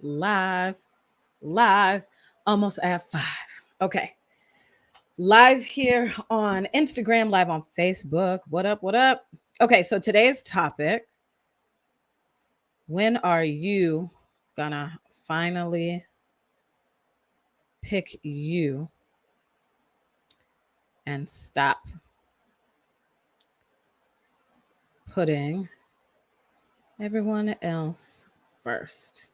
Live, live, almost at 5. Okay. Live here on Instagram, live on Facebook. What up? What up? Okay, so today's topic, when are you gonna finally pick you and stop putting everyone else first?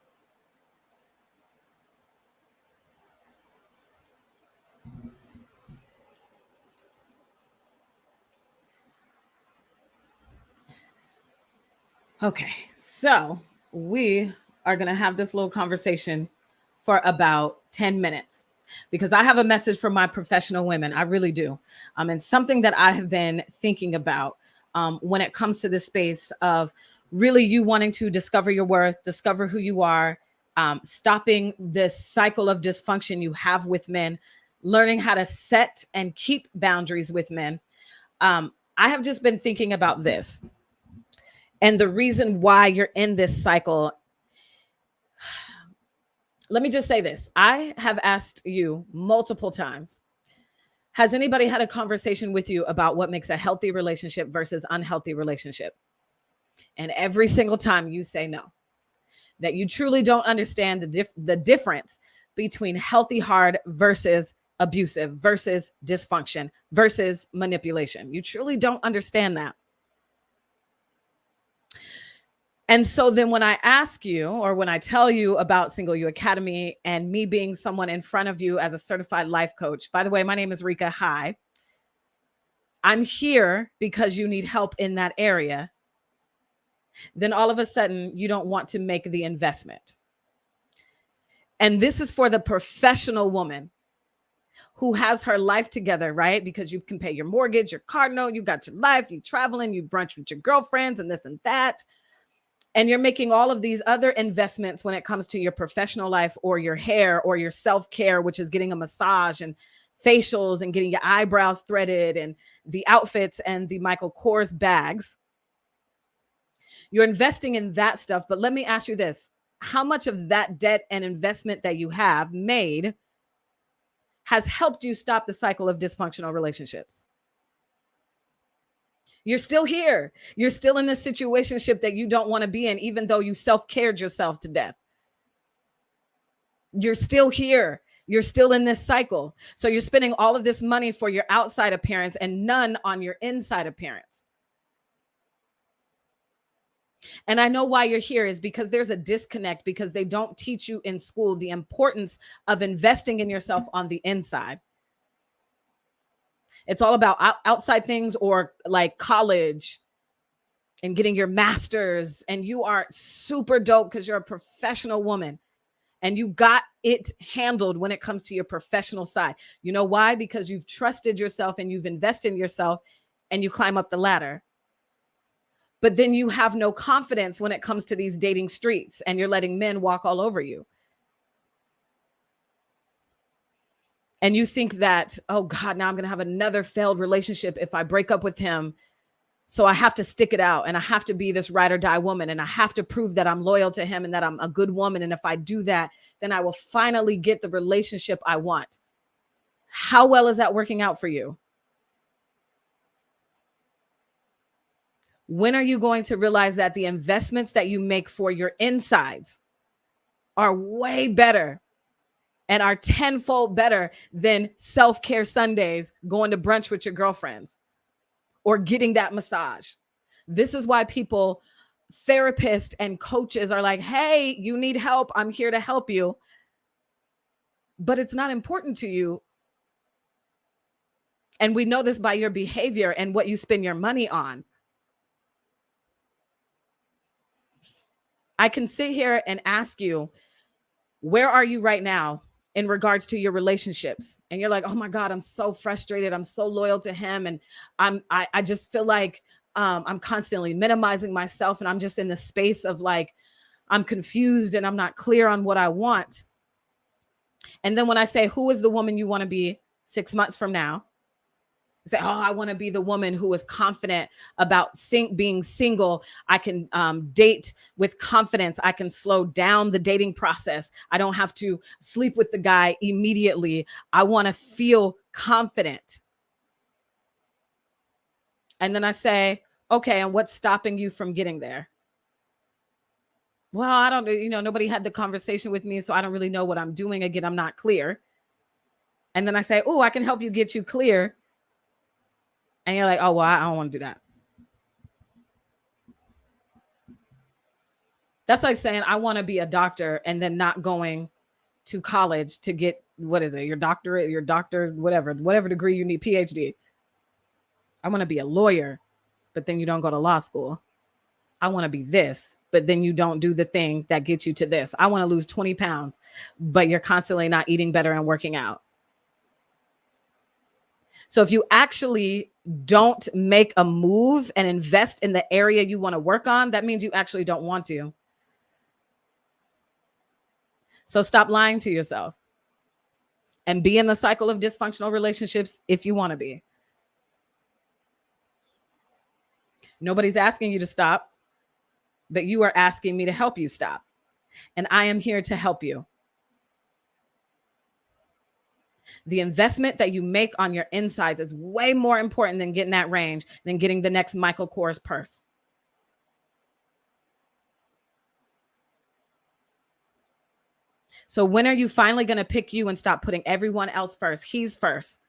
Okay, so we are going to have this little conversation for about 10 minutes because I have a message for my professional women. I really do. And something that I have been thinking about when it comes to this space of really you wanting to discover your worth, discover who you are, stopping this cycle of dysfunction you have with men, learning how to set and keep boundaries with men. I have just been thinking about this and the reason why you're in this cycle. Let me just say this. I have asked you multiple times, has anybody had a conversation with you about what makes a healthy relationship versus unhealthy relationship? And every single time you say no, that you truly don't understand the difference between healthy hard versus abusive versus dysfunction versus manipulation. You truly don't understand that. And so then when I ask you or when I tell you about Single You Academy and me being someone in front of you as a certified life coach, by the way, my name is Rika. Hi. I'm here because you need help in that area. Then all of a sudden you don't want to make the investment. And this is for the professional woman who has her life together, right? Because you can pay your mortgage, your car note, you got your life, you traveling, you brunch with your girlfriends and this and that. And you're making all of these other investments when it comes to your professional life or your hair or your self-care, which is getting a massage and facials and getting your eyebrows threaded and the outfits and the Michael Kors bags. You're investing in that stuff. But let me ask you this. How much of that debt and investment that you have made has helped you stop the cycle of dysfunctional relationships? You're still here. You're still in this situationship that you don't want to be in, even though you self-cared yourself to death. You're still here. You're still in this cycle. So you're spending all of this money for your outside appearance and none on your inside appearance. And I know why you're here is because there's a disconnect because they don't teach you in school the importance of investing in yourself on the inside. It's all about outside things or like college and getting your master's, and you are super dope because you're a professional woman and you got it handled when it comes to your professional side. You know why? Because you've trusted yourself and you've invested in yourself and you climb up the ladder. But then you have no confidence when it comes to these dating streets and you're letting men walk all over you. And you think that, oh God, now I'm going to have another failed relationship if I break up with him. So I have to stick it out and I have to be this ride or die woman and I have to prove that I'm loyal to him and that I'm a good woman. And if I do that, then I will finally get the relationship I want. How well is that working out for you? When are you going to realize that the investments that you make for your insides are way better and are tenfold better than self-care Sundays, going to brunch with your girlfriends or getting that massage? This is why people, therapists and coaches are like, hey, you need help. I'm here to help you. But it's not important to you. And we know this by your behavior and what you spend your money on. I can sit here and ask you, where are you right now in regards to your relationships? And you're like, oh my God, I'm so frustrated. I'm so loyal to him. And I just feel like I'm constantly minimizing myself. And I'm just in the space of like, I'm confused and I'm not clear on what I want. And then when I say, who is the woman you want to be 6 months from now? Say, oh, I want to be the woman who is confident about being single. I can date with confidence. I can slow down the dating process. I don't have to sleep with the guy immediately. I want to feel confident. And then I say, okay, and what's stopping you from getting there? Well, I don't, nobody had the conversation with me, so I don't really know what I'm doing. Again, I'm not clear. And then I say, oh, I can help you get you clear. And you're like, oh, well, I don't want to do that. That's like saying I want to be a doctor and then not going to college to get, what is it, your doctorate, your doctor, whatever degree you need, PhD. I want to be a lawyer, but then you don't go to law school. I want to be this, but then you don't do the thing that gets you to this. I want to lose 20 pounds, but you're constantly not eating better and working out. So if you actually don't make a move and invest in the area you want to work on, that means you actually don't want to. So stop lying to yourself and be in the cycle of dysfunctional relationships if you want to be. Nobody's asking you to stop, but you are asking me to help you stop. And I am here to help you. The investment that you make on your insides is way more important than getting that range, than getting the next Michael Kors purse. So when are you finally going to pick you and stop putting everyone else first? He's first.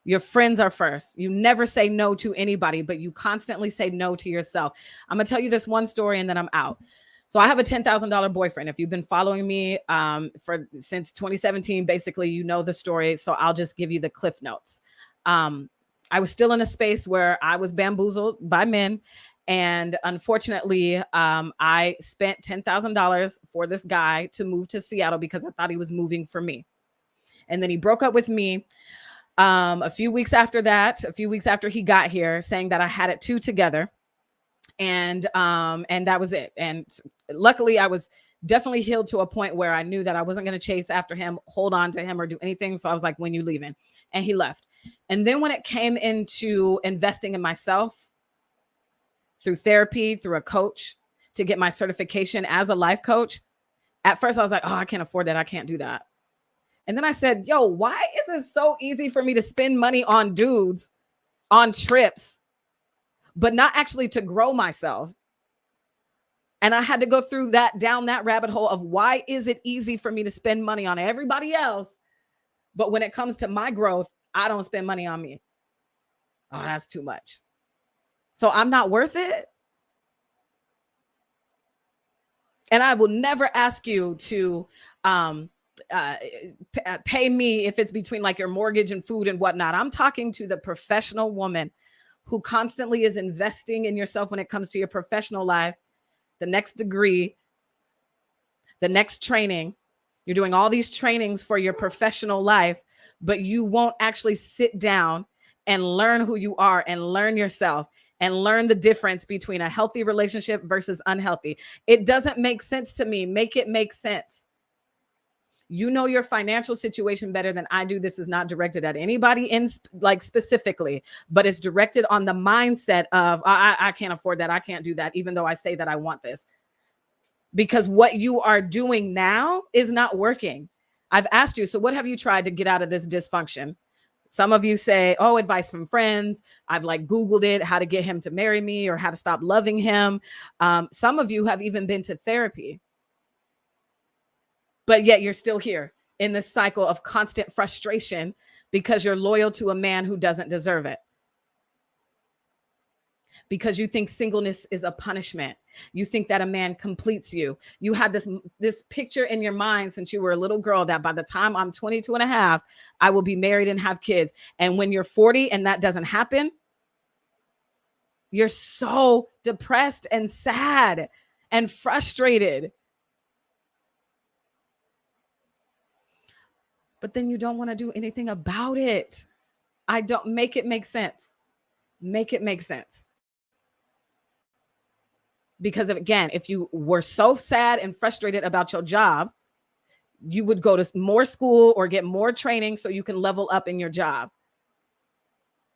Your friends are first. You never say no to anybody, but you constantly say no to yourself. I'm going to tell you this one story and then I'm out. So I have a $10,000 boyfriend. If you've been following me since 2017, basically, you know the story. So I'll just give you the cliff notes. I was still in a space where I was bamboozled by men. And unfortunately, I spent $10,000 for this guy to move to Seattle because I thought he was moving for me. And then he broke up with me a few weeks after he got here, saying that I had it two together. And that was it. And luckily I was definitely healed to a point where I knew that I wasn't going to chase after him, hold on to him or do anything. So I was like, when you leaving? And he left. And then when it came into investing in myself through therapy, through a coach to get my certification as a life coach, at first I was like, oh, I can't afford that. I can't do that. And then I said, yo, why is it so easy for me to spend money on dudes, on trips, but not actually to grow myself? And I had to go through down that rabbit hole of why is it easy for me to spend money on everybody else, but when it comes to my growth, I don't spend money on me. Oh, that's too much. So I'm not worth it. And I will never ask you to pay me if it's between like your mortgage and food and whatnot. I'm talking to the professional woman who constantly is investing in yourself when it comes to your professional life, the next degree, the next training. You're doing all these trainings for your professional life, but you won't actually sit down and learn who you are and learn yourself and learn the difference between a healthy relationship versus unhealthy. It doesn't make sense to me. Make it make sense. You know your financial situation better than I do. This is not directed at anybody in like specifically, but it's directed on the mindset of I can't afford that. I can't do that, even though I say that I want this. Because what you are doing now is not working. I've asked you, so what have you tried to get out of this dysfunction? Some of you say, oh, advice from friends. I've like Googled it, how to get him to marry me or how to stop loving him. Some of you have even been to therapy. But yet you're still here in this cycle of constant frustration because you're loyal to a man who doesn't deserve it. Because you think singleness is a punishment. You think that a man completes you. You had this picture in your mind since you were a little girl that by the time I'm 22 and a half, I will be married and have kids. And when you're 40 and that doesn't happen, you're so depressed and sad and frustrated. But then you don't want to do anything about it. I don't make it make sense. Make it make sense. Because again, if you were so sad and frustrated about your job, you would go to more school or get more training so you can level up in your job.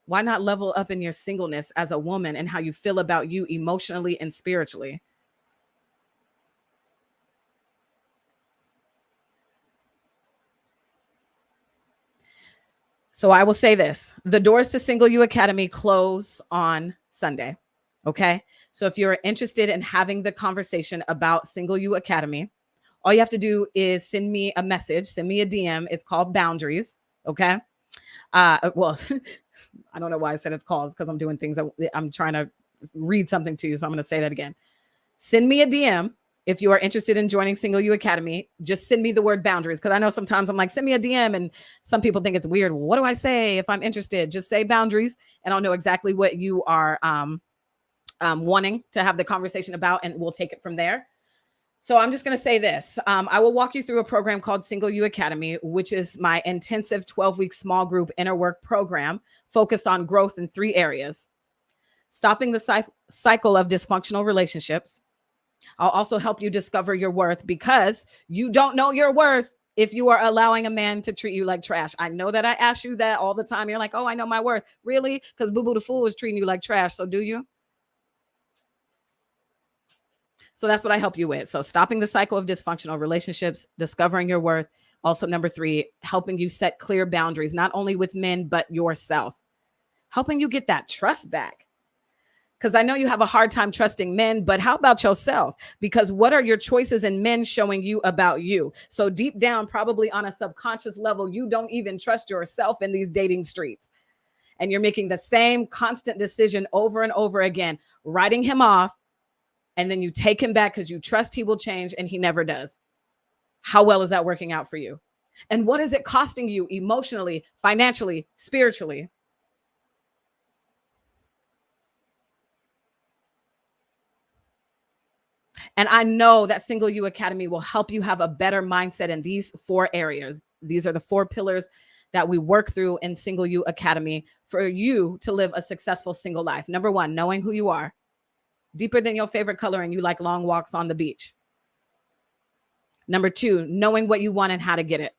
Why not level up in your singleness as a woman and how you feel about you emotionally and spiritually? So I will say this: the doors to Single You Academy close on Sunday. Okay. So if you're interested in having the conversation about Single You Academy, all you have to do is send me a message, send me a DM. It's called Boundaries. Okay. Well, I don't know why I said it's called, because I'm doing things. I'm trying to read something to you. So I'm going to say that again. Send me a DM if you are interested in joining Single You Academy. Just send me the word boundaries, because I know sometimes I'm like, send me a DM, and some people think it's weird. What do I say if I'm interested? Just say boundaries, and I'll know exactly what you are wanting to have the conversation about, and we'll take it from there. So I'm just going to say this. I will walk you through a program called Single You Academy, which is my intensive 12-week small group inner work program focused on growth in 3 areas: stopping the cycle of dysfunctional relationships. I'll also help you discover your worth, because you don't know your worth if you are allowing a man to treat you like trash. I know that I ask you that all the time. You're like, oh, I know my worth. Really? Because Boo Boo the Fool is treating you like trash. So do you? So that's what I help you with. So stopping the cycle of dysfunctional relationships, discovering your worth. Also, number 3, helping you set clear boundaries, not only with men, but yourself, helping you get that trust back. Because I know you have a hard time trusting men, but how about yourself? Because what are your choices in men showing you about you? So deep down, probably on a subconscious level, you don't even trust yourself in these dating streets. And you're making the same constant decision over and over again, writing him off. And then you take him back because you trust he will change, and he never does. How well is that working out for you? And what is it costing you emotionally, financially, spiritually? And I know that Single You Academy will help you have a better mindset in these 4 areas. These are the 4 pillars that we work through in Single You Academy for you to live a successful single life. Number 1, knowing who you are, deeper than your favorite color, and you like long walks on the beach. Number 2, knowing what you want and how to get it.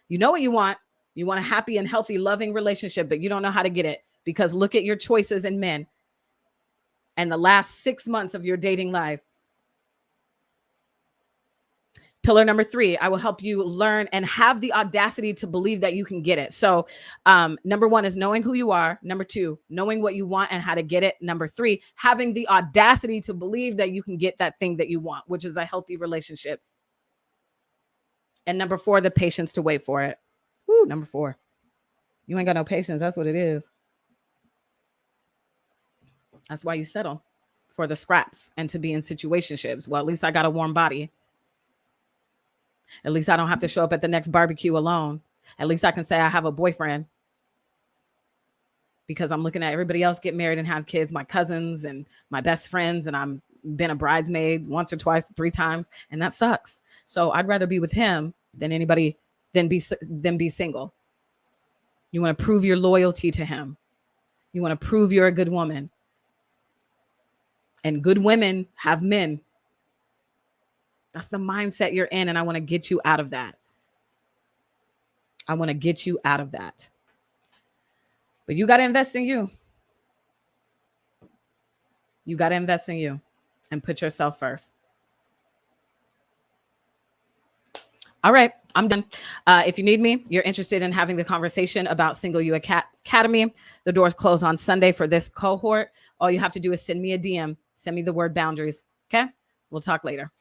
You know what you want. You want a happy and healthy, loving relationship, but you don't know how to get it, because look at your choices in men and the last 6 months of your dating life. Pillar number 3, I will help you learn and have the audacity to believe that you can get it. So number 1 is knowing who you are. Number 2, knowing what you want and how to get it. Number 3, having the audacity to believe that you can get that thing that you want, which is a healthy relationship. And number 4, the patience to wait for it. Woo, number 4. You ain't got no patience. That's what it is. That's why you settle for the scraps and to be in situationships. Well, at least I got a warm body. At least I don't have to show up at the next barbecue alone. At least I can say I have a boyfriend, because I'm looking at everybody else get married and have kids, my cousins and my best friends, and I'm been a bridesmaid once or twice, 3 times, and that sucks. So I'd rather be with him than anybody than be single. You want to prove your loyalty to him. You want to prove you're a good woman. And good women have men. That's the mindset you're in, and I want to get you out of that. I want to get you out of that. But you got to invest in you. You got to invest in you and put yourself first. All right, I'm done. If you need me, you're interested in having the conversation about Single You Academy, the doors close on Sunday for this cohort. All you have to do is send me a DM. Send me the word boundaries. Okay? We'll talk later.